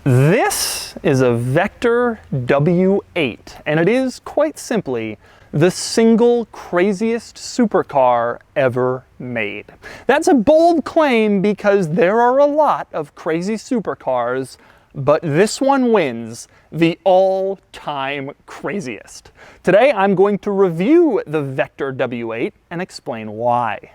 This is a Vector W8, and it is, quite simply, the single craziest supercar ever made. That's a bold claim because there are a lot of crazy supercars, but this one wins the all-time craziest. Today I'm going to review the Vector W8 and explain why.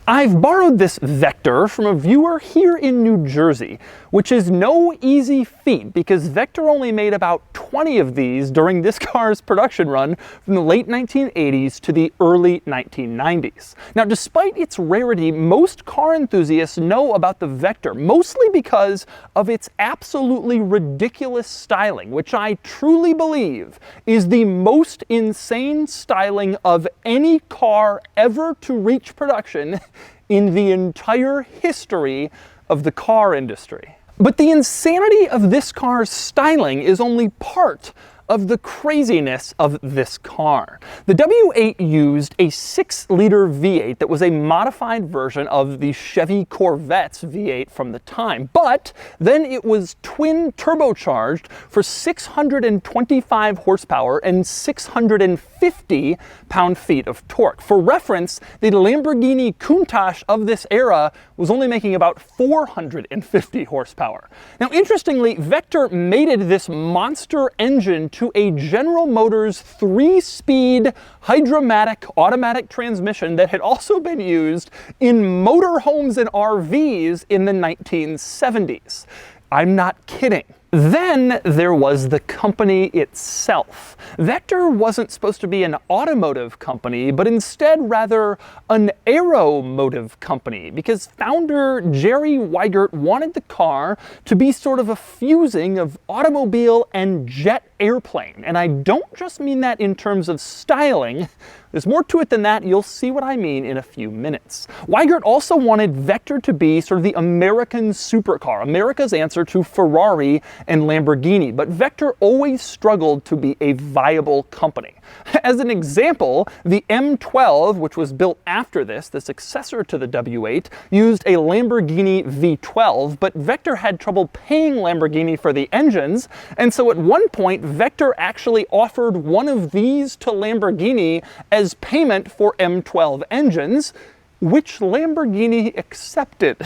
I've borrowed this Vector from a viewer here in New Jersey, which is no easy feat because Vector only made about 20 of these during this car's production run from the late 1980s to the early 1990s. Now, despite its rarity, most car enthusiasts know about the Vector, mostly because of its absolutely ridiculous styling, which I truly believe is the most insane styling of any car ever to reach production in the entire history of the car industry. But the insanity of this car's styling is only part of the craziness of this car. The W8 used a 6-liter V8 that was a modified version of the Chevy Corvette's V8 from the time, but then it was twin turbocharged for 625 horsepower and 650 pound-feet of torque. For reference, the Lamborghini Countach of this era was only making about 450 horsepower. Now, interestingly, Vector mated this monster engine to a General Motors 3-speed Hydra-Matic automatic transmission that had also been used in motorhomes and RVs in the 1970s. I'm not kidding. Then there was the company itself. Vector wasn't supposed to be an automotive company, but instead rather an aeromotive company, because founder Jerry Weigert wanted the car to be sort of a fusing of automobile and jet airplane. And I don't just mean that in terms of styling. There's more to it than that. You'll see what I mean in a few minutes. Weigert also wanted Vector to be sort of the American supercar, America's answer to Ferrari and Lamborghini, but Vector always struggled to be a viable company. As an example, the M12, which was built after this, the successor to the W8, used a Lamborghini V12, but Vector had trouble paying Lamborghini for the engines, and so at one point, Vector actually offered one of these to Lamborghini as payment for M12 engines, which Lamborghini accepted.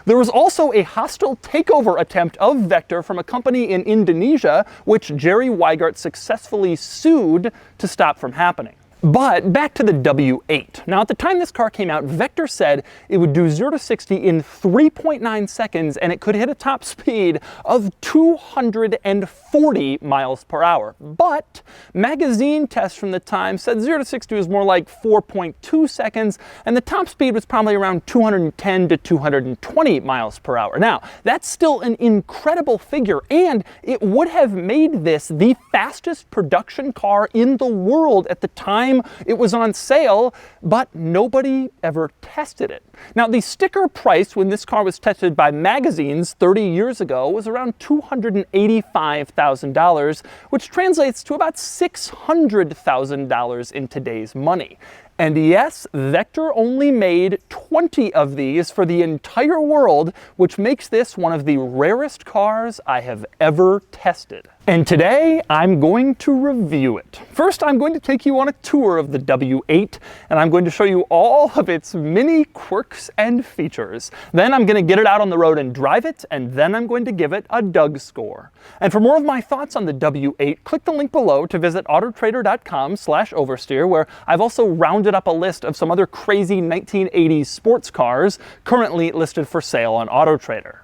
There was also a hostile takeover attempt of Vector from a company in Indonesia, which Jerry Weigert successfully sued to stop from happening. But back to the W8. Now, at the time this car came out, Vector said it would do 0 to 60 in 3.9 seconds, and it could hit a top speed of 240 miles per hour. But magazine tests from the time said 0 to 60 was more like 4.2 seconds, and the top speed was probably around 210 to 220 miles per hour. Now, that's still an incredible figure, and it would have made this the fastest production car in the world at the time it was on sale, but nobody ever tested it. Now, the sticker price when this car was tested by magazines 30 years ago was around $285,000, which translates to about $600,000 in today's money. And yes, Vector only made 20 of these for the entire world, which makes this one of the rarest cars I have ever tested. And today, I'm going to review it. First, I'm going to take you on a tour of the W8, and I'm going to show you all of its many quirks and features. Then I'm going to get it out on the road and drive it, and then I'm going to give it a Doug score. And for more of my thoughts on the W8, click the link below to visit autotrader.com/oversteer, where I've also rounded up a list of some other crazy 1980s sports cars currently listed for sale on AutoTrader.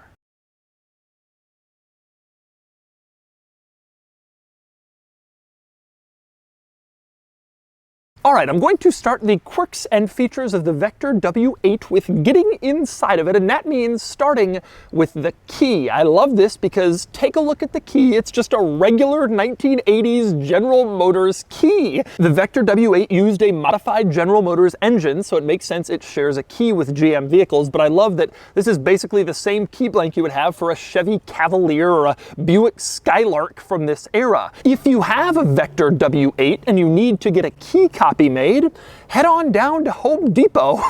Alright, I'm going to start the quirks and features of the Vector W8 with getting inside of it, and that means starting with the key. I love this because take a look at the key. It's just a regular 1980s General Motors key. The Vector W8 used a modified General Motors engine, so it makes sense it shares a key with GM vehicles, but I love that this is basically the same key blank you would have for a Chevy Cavalier or a Buick Skylark from this era. If you have a Vector W8 and you need to get a key copy made, head on down to Home Depot.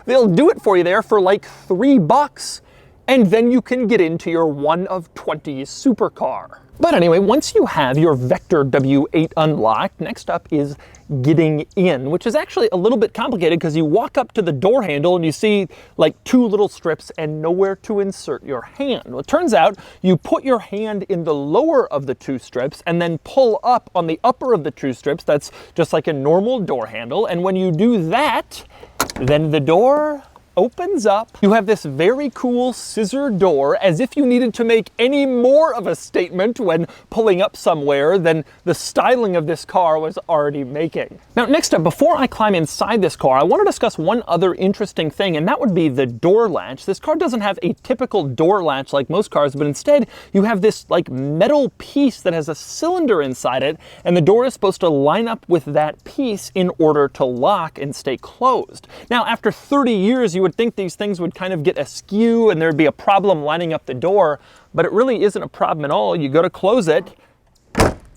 They'll do it for you there for like $3. and then you can get into your 1 of 20 supercar. But anyway, once you have your Vector W8 unlocked, next up is getting in, which is actually a little bit complicated because you walk up to the door handle and you see like 2 little strips and nowhere to insert your hand. Well, it turns out you put your hand in the lower of the 2 strips and then pull up on the upper of the 2 strips. That's just like a normal door handle. And when you do that, then the door opens up. You have this very cool scissor door, as if you needed to make any more of a statement when pulling up somewhere than the styling of this car was already making. Now, next up, before I climb inside this car, I want to discuss one other interesting thing, and that would be the door latch. This car doesn't have a typical door latch like most cars, but instead you have this like metal piece that has a cylinder inside it, and the door is supposed to line up with that piece in order to lock and stay closed. Now, after 30 years, you would think these things would kind of get askew and there'd be a problem lining up the door, but it really isn't a problem at all. You go to close it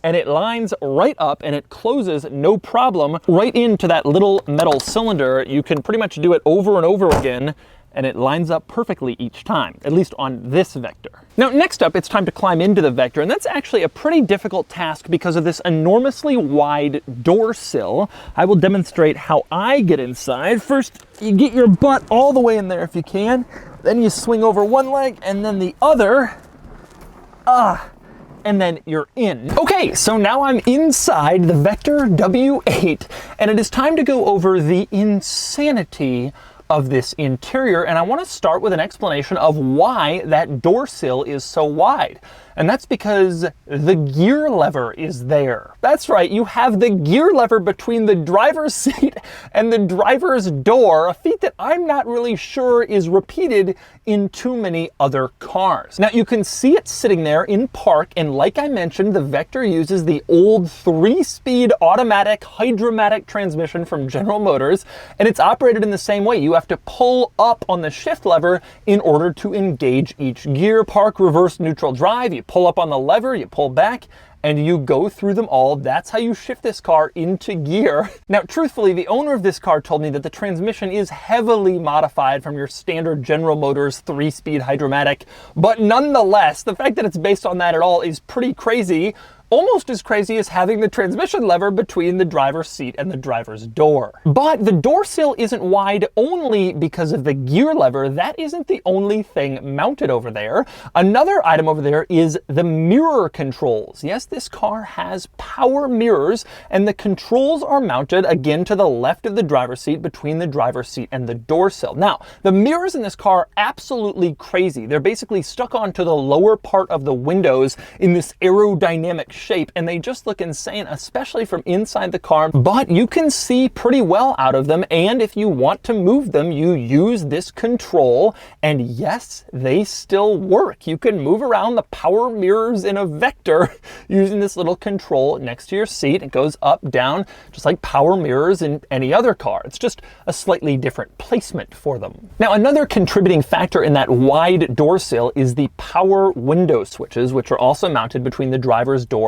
and it lines right up and it closes no problem right into that little metal cylinder. You can pretty much do it over and over again and it lines up perfectly each time, at least on this Vector. Now, next up, it's time to climb into the Vector, and that's actually a pretty difficult task because of this enormously wide door sill. I will demonstrate how I get inside. First, you get your butt all the way in there if you can, then you swing over one leg and then the other, and then you're in. Okay, so now I'm inside the Vector W8, and it is time to go over the insanity of this interior, and I want to start with an explanation of why that door sill is so wide. And that's because the gear lever is there. That's right, you have the gear lever between the driver's seat and the driver's door, a feat that I'm not really sure is repeated in too many other cars. Now, you can see it sitting there in park, and like I mentioned, the Vector uses the old 3-speed automatic Hydra-Matic transmission from General Motors, and it's operated in the same way. You have to pull up on the shift lever in order to engage each gear. Park, reverse, neutral, drive. You pull up on the lever, you pull back, and you go through them all. That's how you shift this car into gear. Now, truthfully, the owner of this car told me that the transmission is heavily modified from your standard General Motors 3-speed Hydra-Matic, but nonetheless, the fact that it's based on that at all is pretty crazy. Almost as crazy as having the transmission lever between the driver's seat and the driver's door. But the door sill isn't wide only because of the gear lever. That isn't the only thing mounted over there. Another item over there is the mirror controls. Yes, this car has power mirrors, and the controls are mounted again to the left of the driver's seat between the driver's seat and the door sill. Now, the mirrors in this car are absolutely crazy. They're basically stuck onto the lower part of the windows in this aerodynamic shape, and they just look insane, especially from inside the car, but you can see pretty well out of them, and if you want to move them, you use this control, and yes, they still work. You can move around the power mirrors in a Vector using this little control next to your seat. It goes up, down, just like power mirrors in any other car. It's just a slightly different placement for them. Now, another contributing factor in that wide door sill is the power window switches, which are also mounted between the driver's door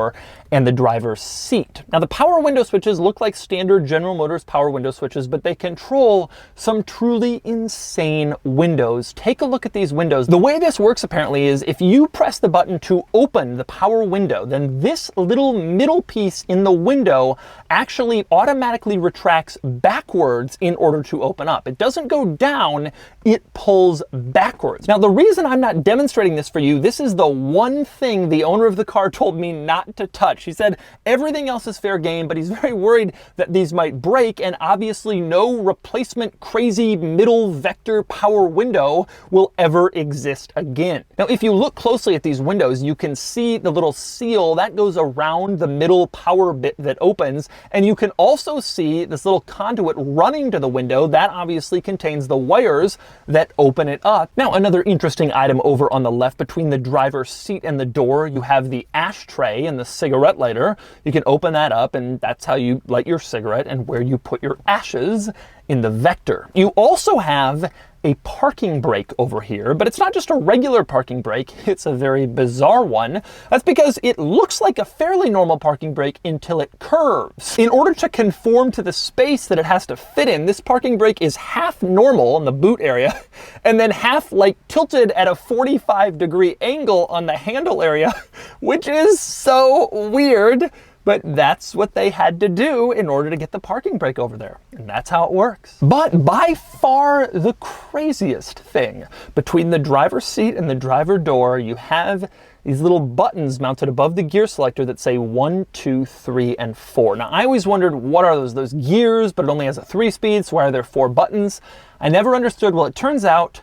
and the driver's seat. Now, the power window switches look like standard General Motors power window switches, but they control some truly insane windows. Take a look at these windows. The way this works apparently is if you press the button to open the power window, then this little middle piece in the window actually automatically retracts backwards in order to open up. It doesn't go down, it pulls backwards. Now, the reason I'm not demonstrating this for you, this is the one thing the owner of the car told me not to touch. He said everything else is fair game, but he's very worried that these might break, and obviously no replacement crazy middle Vector power window will ever exist again. Now, if you look closely at these windows, you can see the little seal that goes around the middle power bit that opens, and you can also see this little conduit running to the window that obviously contains the wires that open it up. Now, another interesting item over on the left between the driver's seat and the door, you have the ashtray and the cigarette lighter. You can open that up, and that's how you light your cigarette and where you put your ashes in the Vector. You also have a parking brake over here, but it's not just a regular parking brake, it's a very bizarre one. That's because it looks like a fairly normal parking brake until it curves. In order to conform to the space that it has to fit in, this parking brake is half normal in the boot area, and then half like tilted at a 45-degree angle on the handle area, which is so weird. But that's what they had to do in order to get the parking brake over there. And that's how it works. But by far the craziest thing, between the driver's seat and the driver door, you have these little buttons mounted above the gear selector that say 1, 2, 3, and 4. Now, I always wondered, what are those? Those gears, but it only has a 3-speed, so why are there 4 buttons? I never understood. Well, it turns out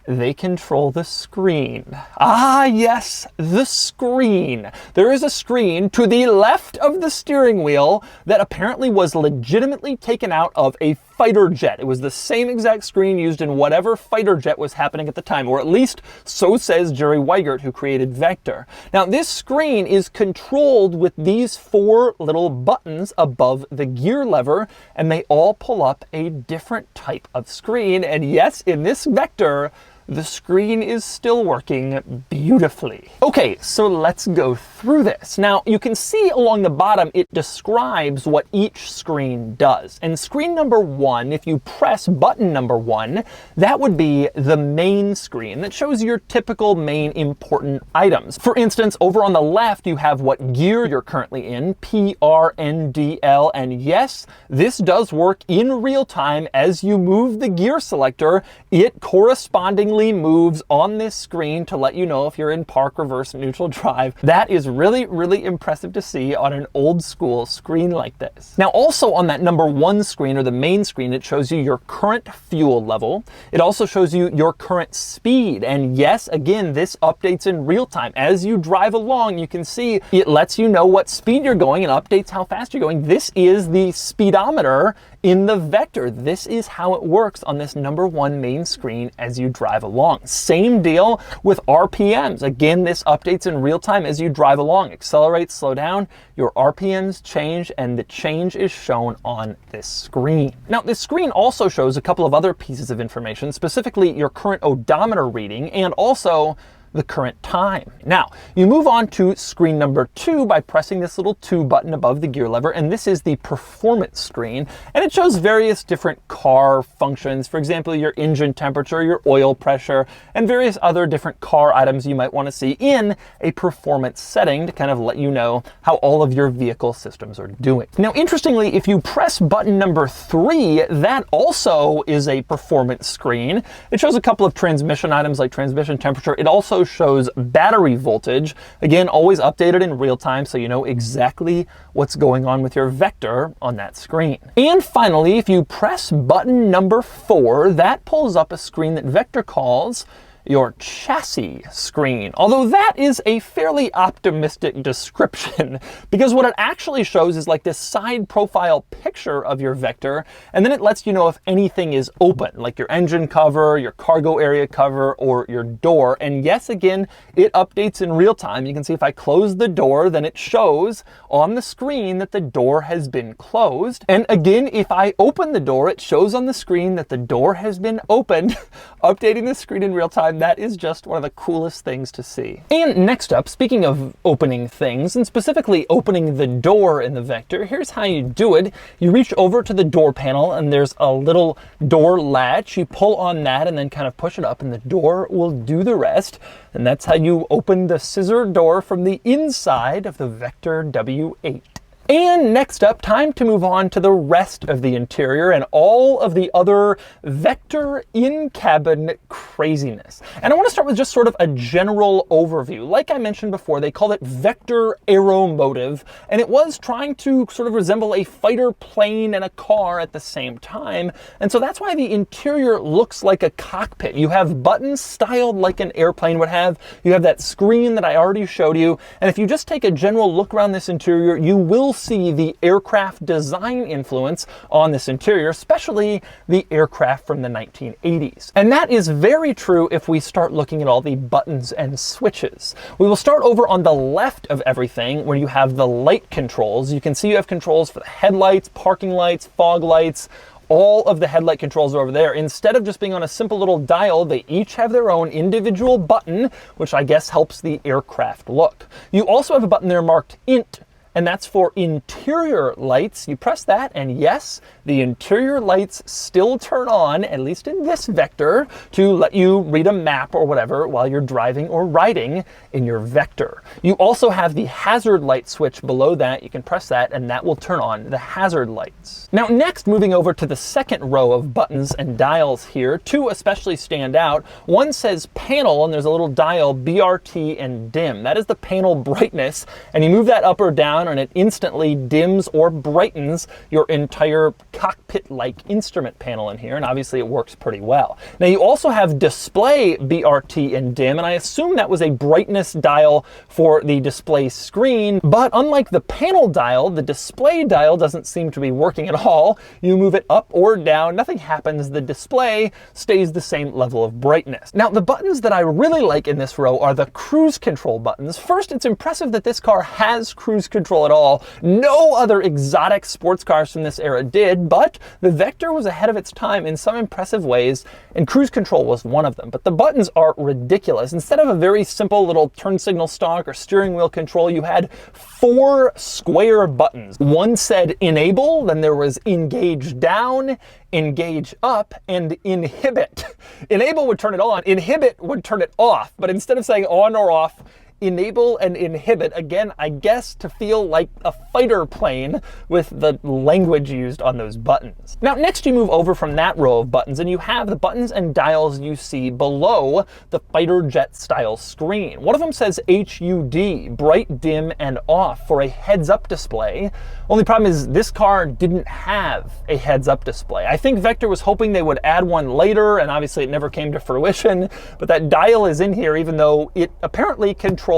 they control the screen. Ah, yes, the screen. There is a screen to the left of the steering wheel that apparently was legitimately taken out of a fighter jet. It was the same exact screen used in whatever fighter jet was happening at the time, or at least so says Jerry Weigert, who created Vector. Now, this screen is controlled with these 4 little buttons above the gear lever, and they all pull up a different type of screen. And yes, in this Vector, the screen is still working beautifully. Okay, so let's go through this. Now, you can see along the bottom, it describes what each screen does. And screen number 1, if you press button number 1, that would be the main screen that shows your typical main important items. For instance, over on the left, you have what gear you're currently in, P, R, N, D, L, and yes, this does work in real time. As you move the gear selector, it correspondingly moves on this screen to let you know if you're in park, reverse, neutral, drive. That is really, really impressive to see on an old school screen like this. Now, also on that number 1 screen, or the main screen, it shows you your current fuel level. It also shows you your current speed. And yes, again, this updates in real time. As you drive along, you can see it lets you know what speed you're going and updates how fast you're going. This is the speedometer in the Vector. This is how it works on this number 1 main screen as you drive along. Same deal with RPMs. Again, this updates in real time as you drive along. Accelerate, slow down, your RPMs change, and the change is shown on this screen. Now, this screen also shows a couple of other pieces of information, specifically your current odometer reading and also the current time. Now, you move on to screen number 2 by pressing this little 2 button above the gear lever, and this is the performance screen, and it shows various different car functions. For example, your engine temperature, your oil pressure, and various other different car items you might want to see in a performance setting to kind of let you know how all of your vehicle systems are doing. Now, interestingly, if you press button number 3, that also is a performance screen. It shows a couple of transmission items like transmission temperature. It also shows battery voltage. Again, always updated in real time, so you know exactly what's going on with your Vector on that screen. And finally, if you press button number 4, that pulls up a screen that Vector calls your chassis screen. Although that is a fairly optimistic description, because what it actually shows is like this side profile picture of your Vector, and then it lets you know if anything is open, like your engine cover, your cargo area cover, or your door. And yes, again, it updates in real time. You can see if I close the door, then it shows on the screen that the door has been closed. And again, if I open the door, it shows on the screen that the door has been opened, updating the screen in real time. That is just one of the coolest things to see. And next up, speaking of opening things, and specifically opening the door in the Vector, here's how you do it. You reach over to the door panel, and there's a little door latch. You pull on that and then kind of push it up, and the door will do the rest. And that's how you open the scissor door from the inside of the Vector W8. And next up, time to move on to the rest of the interior and all of the other Vector in-cabin craziness. And I want to start with just sort of a general overview. Like I mentioned before, they called it Vector Aeromotive, and it was trying to sort of resemble a fighter plane and a car at the same time. And so that's why the interior looks like a cockpit. You have buttons styled like an airplane would have. You have that screen that I already showed you. And if you just take a general look around this interior, you will see the aircraft design influence on this interior, especially the aircraft from the 1980s. And that is very true if we start looking at all the buttons and switches. We will start over on the left of everything where you have the light controls. You can see you have controls for the headlights, parking lights, fog lights, all of the headlight controls are over there. Instead of just being on a simple little dial, they each have their own individual button, which I guess helps the aircraft look. You also have a button there marked INT, and that's for interior lights. You press that, and yes, the interior lights still turn on, at least in this Vector, to let you read a map or whatever while you're driving or riding in your Vector. You also have the hazard light switch below that. You can press that, and that will turn on the hazard lights. Now next, moving over to the second row of buttons and dials here, two especially stand out. One says panel, and there's a little dial, BRT and dim. That is the panel brightness, and you move that up or down, and it instantly dims or brightens your entire cockpit-like instrument panel in here, and obviously it works pretty well. Now you also have display BRT and dim, and I assume that was a brightness dial for the display screen, but unlike the panel dial, the display dial doesn't seem to be working at all. You move it up or down, nothing happens, the display stays the same level of brightness. Now the buttons that I really like in this row are the cruise control buttons. First, it's impressive that this car has cruise control at all. No other exotic sports cars from this era did, but the Vector was ahead of its time in some impressive ways, and cruise control was one of them. But the buttons are ridiculous. Instead of a very simple little turn signal stalk or steering wheel control, you had 4 square buttons. One said enable, then there was engage down, engage up, and inhibit. Enable would turn it on, inhibit would turn it off, but instead of saying on or off, enable and inhibit, again, I guess to feel like a fighter plane with the language used on those buttons. Now next you move over from that row of buttons and you have the buttons and dials you see below the fighter jet style screen. One of them says HUD, bright, dim, and off, for a heads-up display. Only problem is this car didn't have a heads-up display. I think Vector was hoping they would add one later, and obviously it never came to fruition, but that dial is in here even though it apparently controls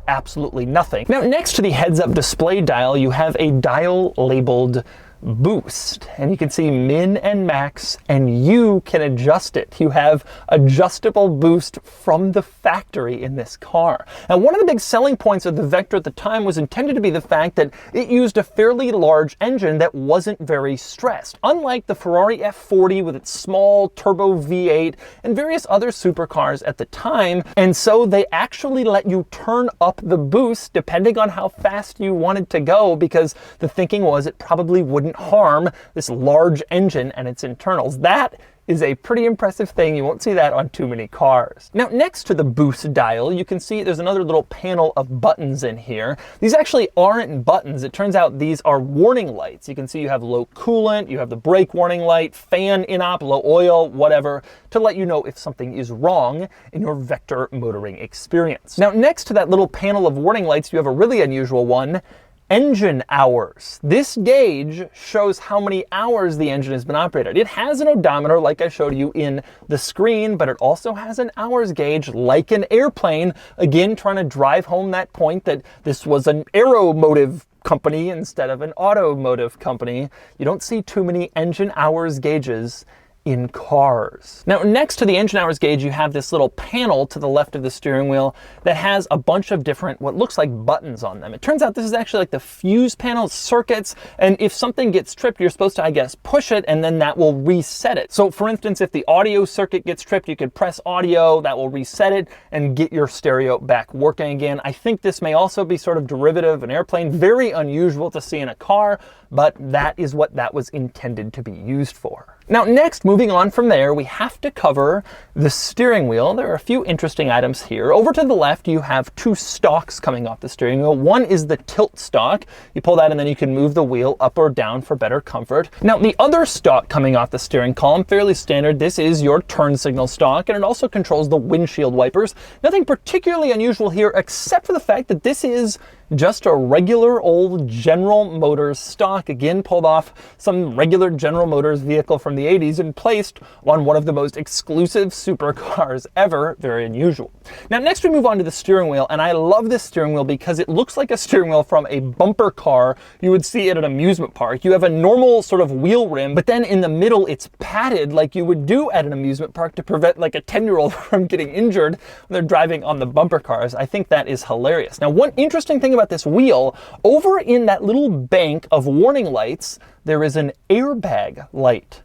absolutely nothing. Now next to the heads-up display dial, you have a dial labeled boost, and you can see min and max, and you can adjust it. You have adjustable boost from the factory in this car. And one of the big selling points of the Vector at the time was intended to be the fact that it used a fairly large engine that wasn't very stressed, unlike the Ferrari F40 with its small turbo V8 and various other supercars at the time. And so they actually let you turn up the boost depending on how fast you wanted to go, because the thinking was it probably wouldn't harm this large engine and its internals. That is a pretty impressive thing. You won't see that on too many cars. Now next to the boost dial, you can see there's another little panel of buttons in here. These actually aren't buttons. It turns out these are warning lights. You can see you have low coolant, you have the brake warning light, fan in-op, low oil, whatever, to let you know if something is wrong in your Vector motoring experience. Now next to that little panel of warning lights, you have a really unusual one, engine hours. This gauge shows how many hours the engine has been operated. It has an odometer like I showed you in the screen, but it also has an hours gauge like an airplane, again trying to drive home that point that this was an aeromotive company instead of an automotive company. You don't see too many engine hours gauges in cars. Now next to the engine hours gauge, you have this little panel to the left of the steering wheel that has a bunch of different what looks like buttons on them. It turns out this is actually like the fuse panel circuits, and if something gets tripped, you're supposed to, I guess, push it and then that will reset it. So for instance, if the audio circuit gets tripped, you could press audio, that will reset it and get your stereo back working again. I think this may also be sort of derivative of an airplane, very unusual to see in a car, but that is what that was intended to be used for. Now next, moving on from there, we have to cover the steering wheel. There are a few interesting items here. Over to the left, you have 2 stalks coming off the steering wheel. One is the tilt stalk. You pull that and then you can move the wheel up or down for better comfort. Now the other stalk coming off the steering column, fairly standard. This is your turn signal stalk, and it also controls the windshield wipers. Nothing particularly unusual here, except for the fact that this is just a regular old General Motors stock, again pulled off some regular General Motors vehicle from the 80s and placed on one of the most exclusive supercars ever. Very unusual. Now next we move on to the steering wheel, and I love this steering wheel because it looks like a steering wheel from a bumper car you would see at an amusement park. You have a normal sort of wheel rim, but then in the middle it's padded like you would do at an amusement park to prevent like a 10-year-old from getting injured when they're driving on the bumper cars. I think that is hilarious. Now one interesting thing about this wheel, over in that little bank of warning lights, there is an airbag light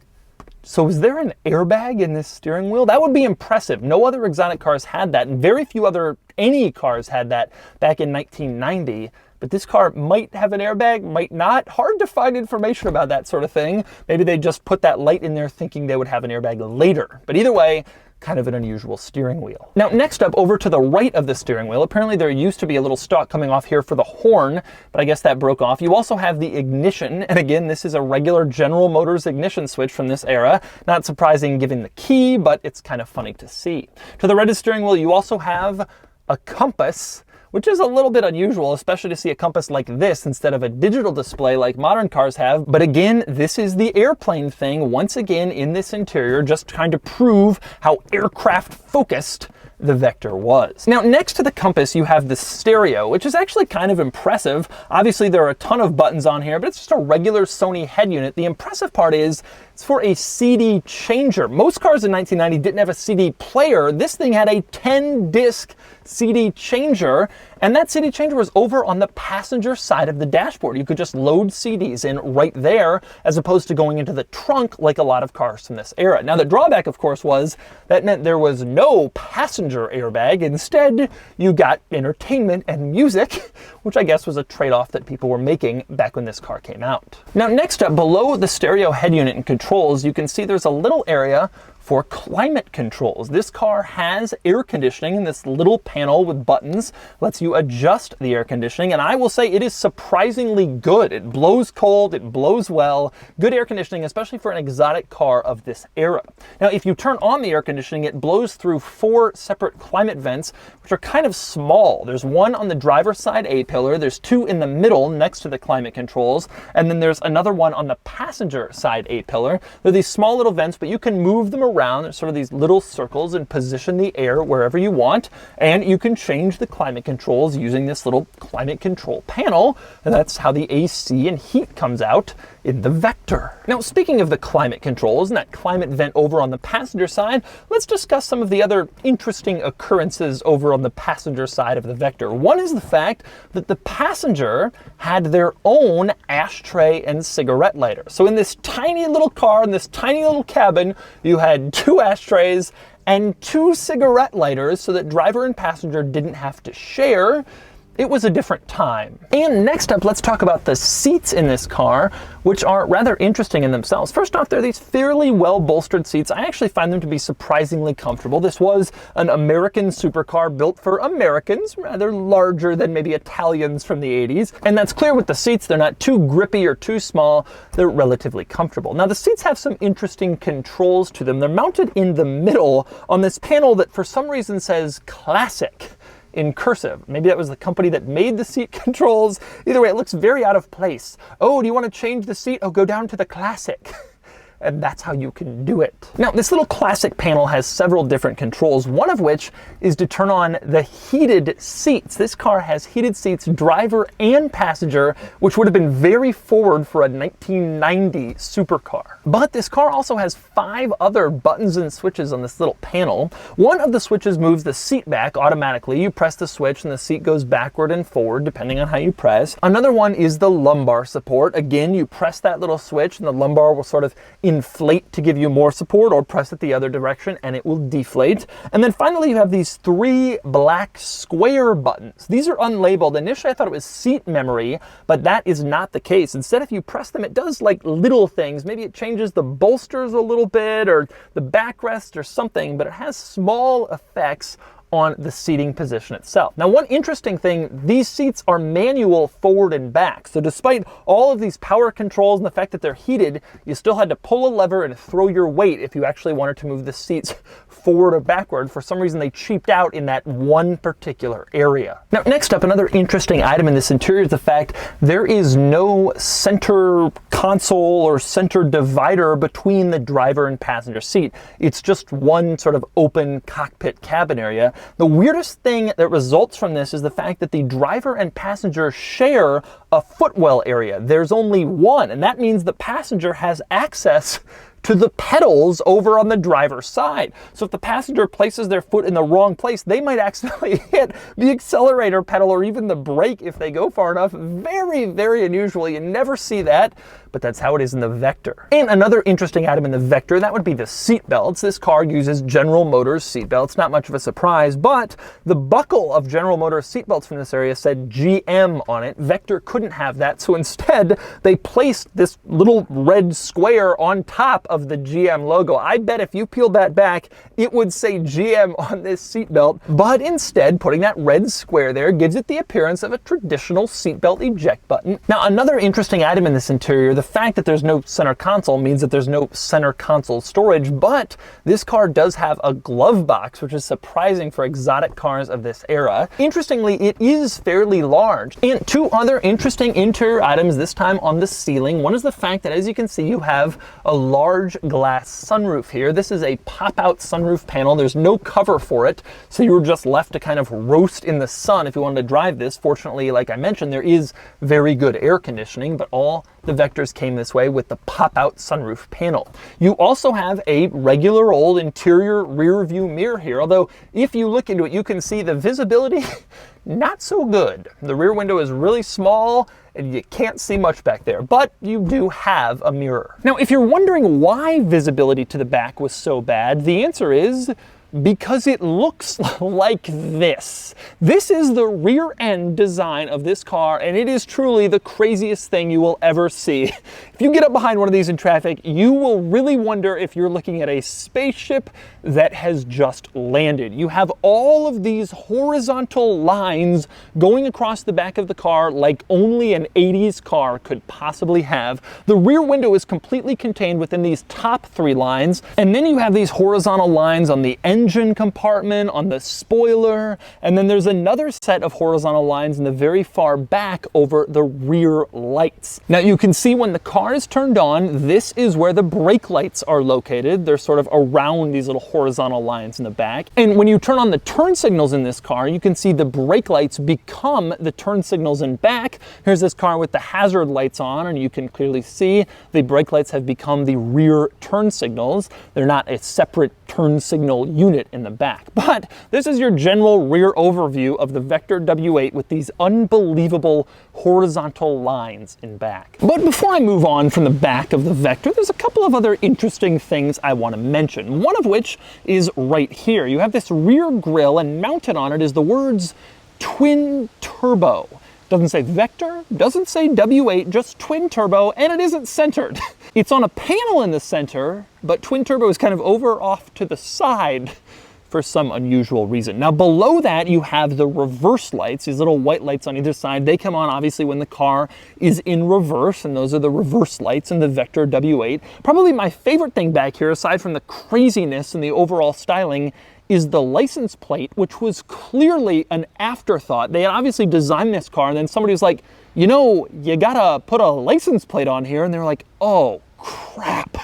So is there an airbag in this steering wheel? That would be impressive. No other exotic cars had that, and very few any cars had that back in 1990. But this car might have an airbag, might not. Hard to find information about that sort of thing. Maybe they just put that light in there thinking they would have an airbag later. But either way, kind of an unusual steering wheel. Now, next up, over to the right of the steering wheel, apparently there used to be a little stalk coming off here for the horn, but I guess that broke off. You also have the ignition, and again, this is a regular General Motors ignition switch from this era. Not surprising given the key, but it's kind of funny to see. To the right of the steering wheel, you also have a compass, which is a little bit unusual, especially to see a compass like this instead of a digital display like modern cars have. But again, this is the airplane thing, once again in this interior, just trying to prove how aircraft focused the Vector was. Now, next to the compass, you have the stereo, which is actually kind of impressive. Obviously, there are a ton of buttons on here, but it's just a regular Sony head unit. The impressive part is it's for a CD changer. Most cars in 1990 didn't have a CD player. This thing had a 10-disc CD changer, and that CD changer was over on the passenger side of the dashboard. You could just load CDs in right there, as opposed to going into the trunk like a lot of cars from this era. Now, the drawback, of course, was that meant there was no passenger airbag. Instead, you got entertainment and music, which I guess was a trade-off that people were making back when this car came out. Now, next up, below the stereo head unit and controls, you can see there's a little area for climate controls. This car has air conditioning in this little panel with buttons, lets you adjust the air conditioning, and I will say it is surprisingly good. It blows cold, it blows well, good air conditioning, especially for an exotic car of this era. Now, if you turn on the air conditioning, it blows through 4 separate climate vents, which are kind of small. There's one on the driver's side A-pillar, there's 2 in the middle next to the climate controls, and then there's another one on the passenger side A-pillar. They're these small little vents, but you can move them around. There's sort of these little circles and position the air wherever you want, and you can change the climate controls using this little climate control panel, and that's how the AC and heat comes out in the Vector. Now, speaking of the climate controls and that climate vent over on the passenger side, let's discuss some of the other interesting occurrences over on the passenger side of the Vector. One is the fact that the passenger had their own ashtray and cigarette lighter. So in this tiny little car, in this tiny little cabin, you had 2 ashtrays and 2 cigarette lighters so that driver and passenger didn't have to share. It was a different time. And next up, let's talk about the seats in this car, which are rather interesting in themselves. First off, they're these fairly well-bolstered seats. I actually find them to be surprisingly comfortable. This was an American supercar built for Americans, rather larger than maybe Italians from the 80s. And that's clear with the seats. They're not too grippy or too small. They're relatively comfortable. Now, the seats have some interesting controls to them. They're mounted in the middle on this panel that for some reason says Classic in cursive. Maybe that was the company that made the seat controls. Either way, it looks very out of place. Oh, do you want to change the seat? Oh, go down to the Classic. And that's how you can do it. Now, this little Classic panel has several different controls, one of which is to turn on the heated seats. This car has heated seats, driver and passenger, which would have been very forward for a 1990 supercar. But this car also has 5 other buttons and switches on this little panel. One of the switches moves the seat back automatically. You press the switch and the seat goes backward and forward depending on how you press. Another one is the lumbar support. Again, you press that little switch and the lumbar will sort of inflate to give you more support, or press it the other direction and it will deflate. And then finally you have these 3 black square buttons. These are unlabeled. Initially I thought it was seat memory, but that is not the case. Instead, if you press them, it does like little things. Maybe it changes the bolsters a little bit or the backrest or something, but it has small effects on the seating position itself. Now, one interesting thing, these seats are manual forward and back. So despite all of these power controls and the fact that they're heated, you still had to pull a lever and throw your weight if you actually wanted to move the seats forward or backward. For some reason, they cheaped out in that one particular area. Now, next up, another interesting item in this interior is the fact there is no center console or center divider between the driver and passenger seat. It's just one sort of open cockpit cabin area. The weirdest thing that results from this is the fact that the driver and passenger share a footwell area. There's only one, and that means the passenger has access to the pedals over on the driver's side. So if the passenger places their foot in the wrong place, they might accidentally hit the accelerator pedal or even the brake if they go far enough. Very, very unusual. You never see that, but that's how it is in the Vector. And another interesting item in the Vector, that would be the seat belts. This car uses General Motors seat belts, not much of a surprise, but the buckle of General Motors seat belts from this area said GM on it. Vector couldn't have that, so instead they placed this little red square on top of the GM logo. I bet if you peeled that back, it would say GM on this seat belt, but instead putting that red square there gives it the appearance of a traditional seatbelt eject button. Now, another interesting item in this interior, the fact that there's no center console means that there's no center console storage, but this car does have a glove box, which is surprising for exotic cars of this era. Interestingly, it is fairly large. And two other interesting interior items, this time on the ceiling. One is the fact that, as you can see, you have a large glass sunroof here. This is a pop-out sunroof panel. There's no cover for it, so you were just left to kind of roast in the sun if you wanted to drive this. Fortunately, like I mentioned, there is very good air conditioning, but all the Vectors came this way with the pop-out sunroof panel. You also have a regular old interior rear view mirror here, although if you look into it, you can see the visibility not so good. The rear window is really small and you can't see much back there, but you do have a mirror. Now, if you're wondering why visibility to the back was so bad, the answer is because it looks like this. This is the rear end design of this car, and it is truly the craziest thing you will ever see. If you get up behind one of these in traffic, you will really wonder if you're looking at a spaceship that has just landed. You have all of these horizontal lines going across the back of the car like only an 80s car could possibly have. The rear window is completely contained within these top three lines, and then you have these horizontal lines on the engine compartment, on the spoiler, and then there's another set of horizontal lines in the very far back over the rear lights. Now you can see when the car is turned on, this is where the brake lights are located. They're sort of around these little horizontal lines in the back. And when you turn on the turn signals in this car, you can see the brake lights become the turn signals in back. Here's this car with the hazard lights on, and you can clearly see the brake lights have become the rear turn signals. They're not a separate turn signal unit in the back. But this is your general rear overview of the Vector W8 with these unbelievable horizontal lines in back. But before I move on from the back of the Vector, there's a couple of other interesting things I want to mention. One of which is right here. You have this rear grille, and mounted on it is the words twin turbo. Doesn't say Vector, doesn't say W8, just twin turbo, and it isn't centered. It's on a panel in the center, but twin turbo is kind of over off to the side for some unusual reason. Now below that you have the reverse lights, these little white lights on either side. They come on obviously when the car is in reverse, and those are the reverse lights in the Vector W8. Probably my favorite thing back here, aside from the craziness and the overall styling, is the license plate, which was clearly an afterthought. They had obviously designed this car, and then somebody was like, you know, you gotta put a license plate on here, and they're like, oh crap.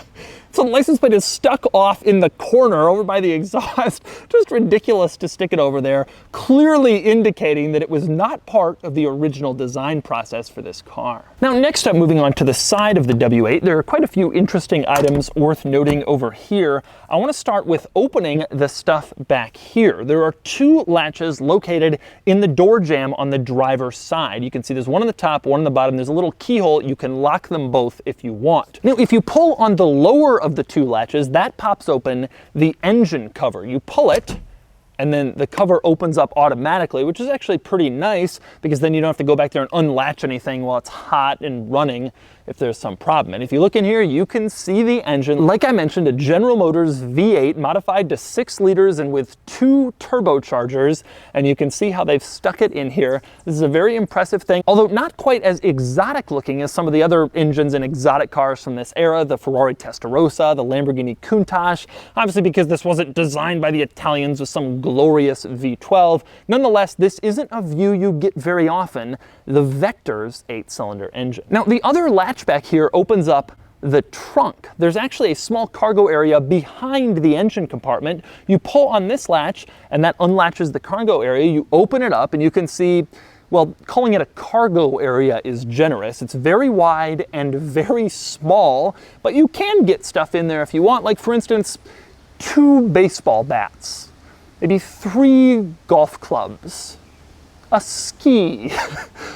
So the license plate is stuck off in the corner over by the exhaust. Just ridiculous to stick it over there, clearly indicating that it was not part of the original design process for this car. Now next up, moving on to the side of the W8, there are quite a few interesting items worth noting over here. I want to start with opening the stuff back here. There are two latches located in the door jamb on the driver's side. You can see there's one on the top, one on the bottom. There's a little keyhole. You can lock them both if you want. Now, if you pull on the lower of the two latches, that pops open the engine cover. You pull it, and then the cover opens up automatically, which is actually pretty nice, because then you don't have to go back there and unlatch anything while it's hot and running if there's some problem. And if you look in here, you can see the engine. Like I mentioned, a General Motors V8 modified to 6 liters and with 2 turbochargers, and you can see how they've stuck it in here. This is a very impressive thing, although not quite as exotic looking as some of the other engines in exotic cars from this era, the Ferrari Testarossa, the Lamborghini Countach, obviously because this wasn't designed by the Italians with some glorious V12. Nonetheless, this isn't a view you get very often, the Vector's 8-cylinder engine. Now, the other latch back here opens up the trunk. There's actually a small cargo area behind the engine compartment. You pull on this latch, and that unlatches the cargo area. You open it up, and you can see well, calling it a cargo area is generous. It's very wide and very small, but you can get stuff in there if you want. Like, for instance, 2 baseball bats, maybe 3 golf clubs, a ski.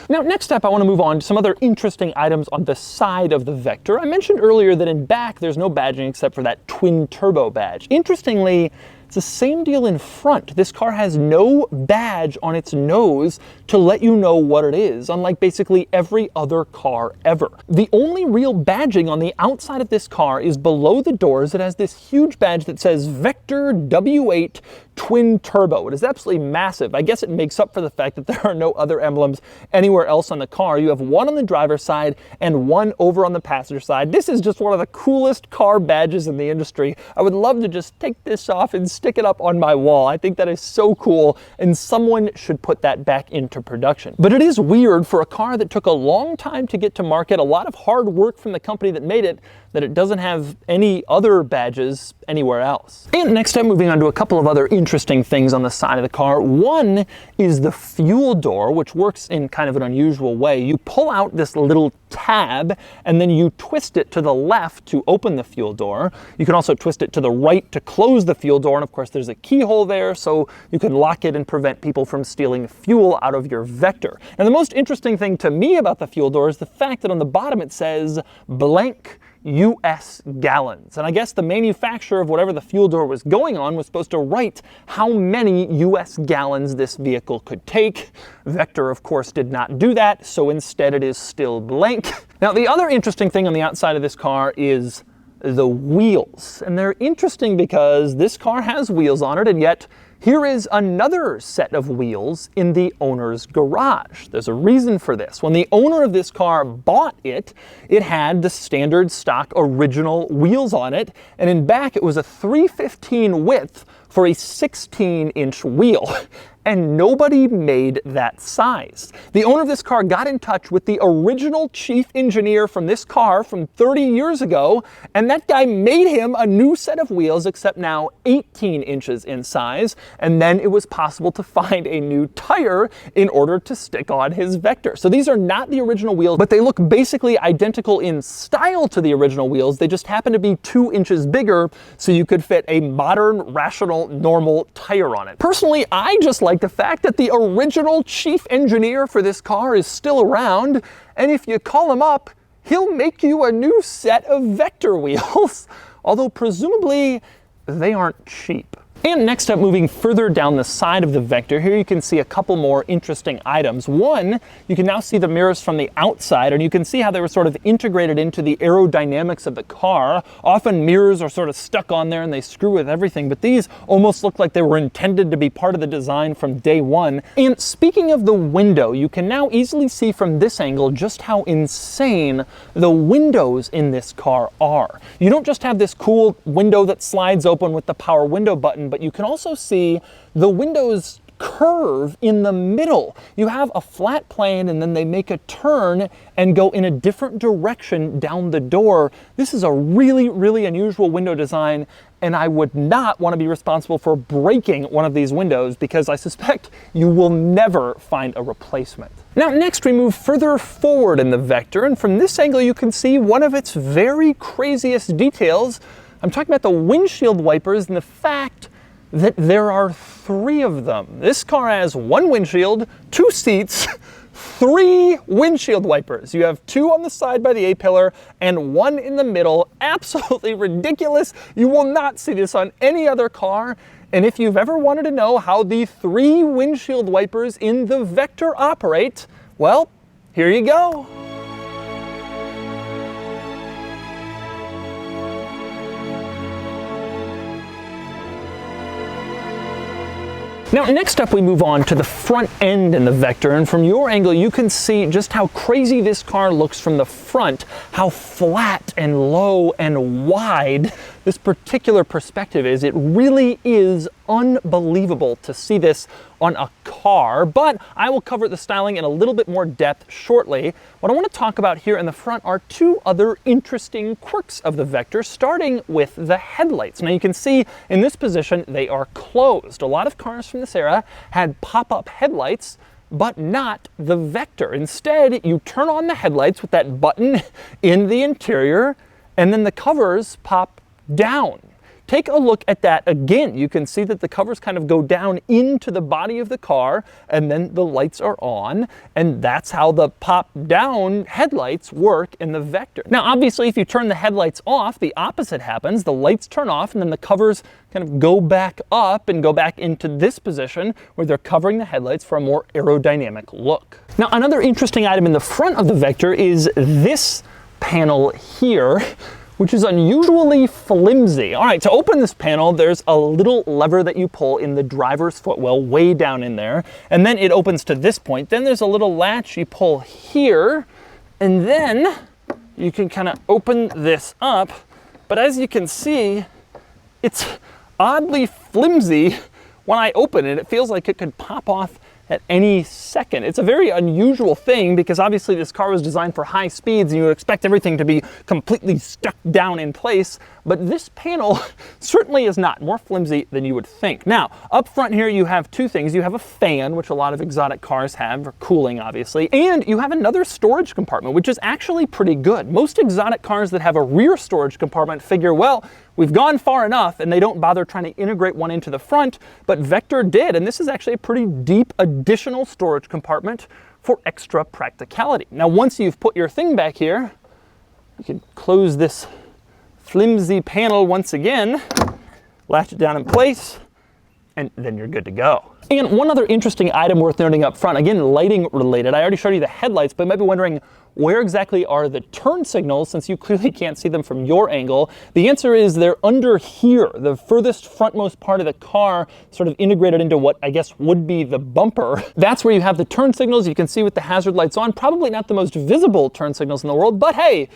Now, next up, I want to move on to some other interesting items on the side of the Vector. I mentioned earlier that in back, there's no badging except for that twin turbo badge. Interestingly, it's the same deal in front. This car has no badge on its nose to let you know what it is, unlike basically every other car ever. The only real badging on the outside of this car is below the doors. It has this huge badge that says Vector W8 Twin Turbo. It is absolutely massive. I guess it makes up for the fact that there are no other emblems anywhere else on the car. You have one on the driver's side and one over on the passenger side. This is just one of the coolest car badges in the industry. I would love to just take this off and stick it up on my wall. I think that is so cool, and someone should put that back into production. But it is weird for a car that took a long time to get to market, a lot of hard work from the company that made it, that it doesn't have any other badges anywhere else. And next up, moving on to a couple of other interesting things on the side of the car. One is the fuel door, which works in kind of an unusual way. You pull out this little tab and then you twist it to the left to open the fuel door. You can also twist it to the right to close the fuel door, and of course there's a keyhole there so you can lock it and prevent people from stealing fuel out of your Vector. And the most interesting thing to me about the fuel door is the fact that on the bottom it says blank US gallons. And I guess the manufacturer of whatever the fuel door was going on was supposed to write how many US gallons this vehicle could take. Vector, of course, did not do that, so instead it is still blank. Now, the other interesting thing on the outside of this car is the wheels. And they're interesting because this car has wheels on it, and yet here is another set of wheels in the owner's garage. There's a reason for this. When the owner of this car bought it, it had the standard stock original wheels on it, and in back it was a 315 width for a 16-inch wheel. And nobody made that size. The owner of this car got in touch with the original chief engineer from this car from 30 years ago, and that guy made him a new set of wheels, except now 18 inches in size, and then it was possible to find a new tire in order to stick on his Vector. So these are not the original wheels, but they look basically identical in style to the original wheels. They just happen to be 2 inches bigger, so you could fit a modern, rational, normal tire on it. Personally, I just like the fact that the original chief engineer for this car is still around, and if you call him up, he'll make you a new set of Vector wheels, although presumably they aren't cheap. And next up, moving further down the side of the Vector, here you can see a couple more interesting items. One, you can now see the mirrors from the outside, and you can see how they were sort of integrated into the aerodynamics of the car. Often mirrors are sort of stuck on there and they screw with everything, but these almost look like they were intended to be part of the design from day one. And speaking of the window, you can now easily see from this angle just how insane the windows in this car are. You don't just have this cool window that slides open with the power window button, but you can also see the windows curve in the middle. You have a flat plane and then they make a turn and go in a different direction down the door. This is a really, really unusual window design, and I would not want to be responsible for breaking one of these windows because I suspect you will never find a replacement. Now, next we move further forward in the Vector, and from this angle you can see one of its very craziest details. I'm talking about the windshield wipers and the fact that there are 3 of them. This car has 1 windshield, 2 seats, 3 windshield wipers. You have 2 on the side by the A-pillar and 1 in the middle. Absolutely ridiculous. You will not see this on any other car. And if you've ever wanted to know how the 3 windshield wipers in the Vector operate, well, here you go. Now, next up we move on to the front end in the Vector, and from your angle you can see just how crazy this car looks from the front, how flat and low and wide this particular perspective is. It really is unbelievable to see this on a car, but I will cover the styling in a little bit more depth shortly. What I want to talk about here in the front are 2 other interesting quirks of the Vector, starting with the headlights. Now you can see in this position they are closed. A lot of cars from this era had pop-up headlights. but not the Vector. Instead, you turn on the headlights with that button in the interior, and then the covers pop down. Take a look at that again. You can see that the covers kind of go down into the body of the car, and then the lights are on, and that's how the pop-down headlights work in the Vector. Now, obviously, if you turn the headlights off, the opposite happens. The lights turn off, and then the covers kind of go back up and go back into this position where they're covering the headlights for a more aerodynamic look. Now, another interesting item in the front of the Vector is this panel here, which is unusually flimsy. All right, to open this panel, there's a little lever that you pull in the driver's footwell way down in there, and then it opens to this point. Then there's a little latch you pull here, and then you can kind of open this up. But as you can see, it's oddly flimsy. When I open it, it feels like it could pop off at any second. It's a very unusual thing because obviously this car was designed for high speeds and you would expect everything to be completely stuck down in place, but this panel certainly is not. More flimsy than you would think. Now, up front here you have two things. You have a fan, which a lot of exotic cars have for cooling obviously, and you have another storage compartment, which is actually pretty good. Most exotic cars that have a rear storage compartment figure, well, we've gone far enough, and they don't bother trying to integrate one into the front, but Vector did, and this is actually a pretty deep additional storage compartment for extra practicality. Now, once you've put your thing back here, you can close this flimsy panel once again, latch it down in place, and then you're good to go. And one other interesting item worth noting up front, again, lighting related. I already showed you the headlights, but you might be wondering, where exactly are the turn signals, since you clearly can't see them from your angle? The answer is they're under here, the furthest frontmost part of the car, sort of integrated into what I guess would be the bumper. That's where you have the turn signals. You can see with the hazard lights on, probably not the most visible turn signals in the world, but hey,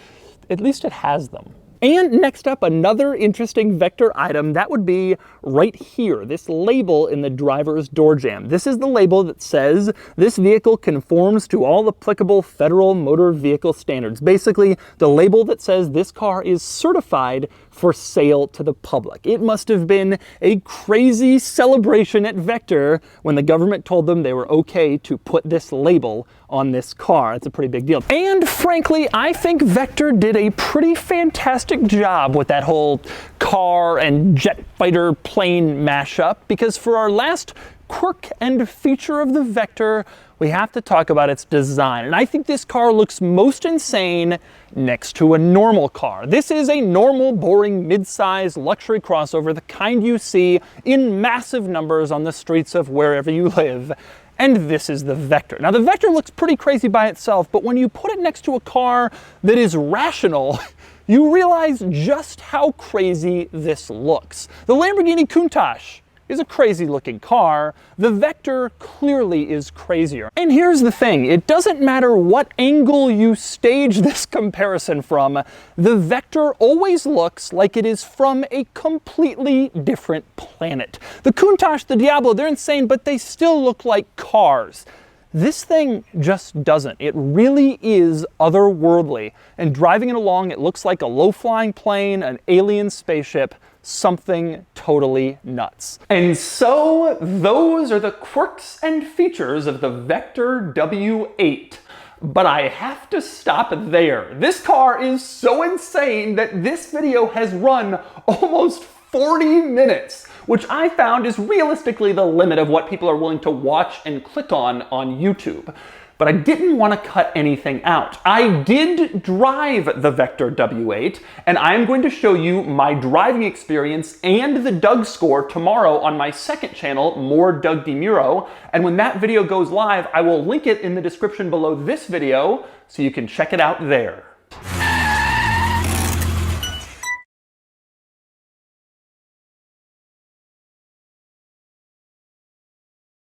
at least it has them. And next up, another interesting Vector item, that would be right here, this label in the driver's door jamb. This is the label that says this vehicle conforms to all applicable federal motor vehicle standards. Basically, the label that says this car is certified for sale to the public. It must have been a crazy celebration at Vector when the government told them they were okay to put this label on this car. It's a pretty big deal. And frankly, I think Vector did a pretty fantastic job with that whole car and jet fighter plane mashup, because for our last quirk and feature of the Vector, we have to talk about its design. And I think this car looks most insane next to a normal car. This is a normal, boring, mid-size luxury crossover, the kind you see in massive numbers on the streets of wherever you live. And this is the Vector. Now, the Vector looks pretty crazy by itself, but when you put it next to a car that is rational, you realize just how crazy this looks. The Lamborghini Countach is a crazy looking car. The Vector clearly is crazier. And here's the thing, it doesn't matter what angle you stage this comparison from, the Vector always looks like it is from a completely different planet. The Countach, the Diablo, they're insane, but they still look like cars. This thing just doesn't. It really is otherworldly. And driving it along, it looks like a low-flying plane, an alien spaceship, something totally nuts. And so those are the quirks and features of the Vector W8. But I have to stop there. This car is so insane that this video has run almost 40 minutes, which I found is realistically the limit of what people are willing to watch and click on YouTube. But I didn't want to cut anything out. I did drive the Vector W8, and I'm going to show you my driving experience and the Doug score tomorrow on my second channel, More Doug DeMuro. And when that video goes live, I will link it in the description below this video so you can check it out there.